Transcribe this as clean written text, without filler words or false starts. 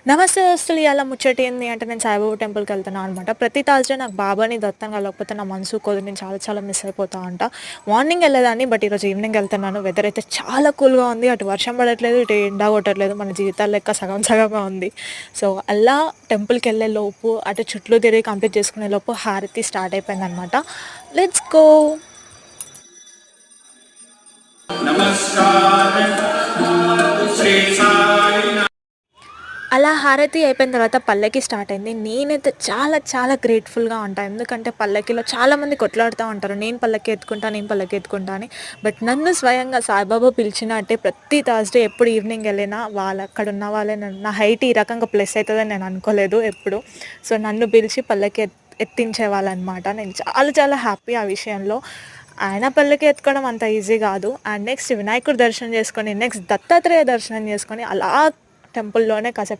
నమస్తే దోస్తులు. ఇయాల ముచ్చట ఏంది అంటే నేను సాయిబాబా టెంపుల్‌కి వెళ్తున్నా అనమాట. ప్రతి థర్స్‌డే నాకు బాబాని దత్తం కలవకపోతే నా మనసు ఒప్పుకోదు. నేను చాలా చాలా మిస్ అయిపోతా ఉంటా. మార్నింగ్ వెళ్ళేదాన్ని, బట్ ఈరోజు ఈవినింగ్ వెళ్తున్నాను. వెదర్ అయితే చాలా కూల్‌గా ఉంది. అటు వర్షం పడట్లేదు, ఇటు ఎండ కొట్టట్లేదు. మన జీవితాలు లెక్క సగం సగమే ఉంది. సో, అలా టెంపుల్‌కెళ్ళే లోపు అటు చుట్లు తిరిగి కంప్లీట్ చేసుకునే లోపు హారతి స్టార్ట్ అయిపోయిందనమాట. Let's go. నమస్కారం శ్రీ సాయి. అలా హారతి అయిపోయిన తర్వాత పల్లకి స్టార్ట్ అయింది. నేనైతే చాలా చాలా గ్రేట్‌ఫుల్‌గా ఉంటా. ఎందుకంటే పల్లకిలో చాలామంది కొట్లాడుతా ఉంటారు. నేను పల్లకి ఎత్తుకుంటా, నేను పల్లకి ఎత్తుకుంటా అని. బట్ నన్ను స్వయంగా సాయిబాబా పిలిచినట్టే ప్రతి థర్స్‌డే ఎప్పుడు ఈవినింగ్ ఎళ్ళినా అక్కడున్న వాళ్ళే నా హైట్ ఈ రకంగా ప్లస్ అయితదని నేను అనుకోలేదు ఎప్పుడు. సో, నన్ను పిలిచి పల్లకి ఎత్తించేవాళ్ళనమాట. నేను చాలా చాలా హ్యాపీ ఆ విషయంలో. ఆయన పల్లకి ఎత్తుకోవడం అంత ఈజీ కాదు. అండ్ నెక్స్ట్ వినాయకుడి దర్శనం చేసుకొని, నెక్స్ట్ దత్తాత్రేయ దర్శనం చేసుకొని అలా టెంపుల్‌లోనే కాసేపు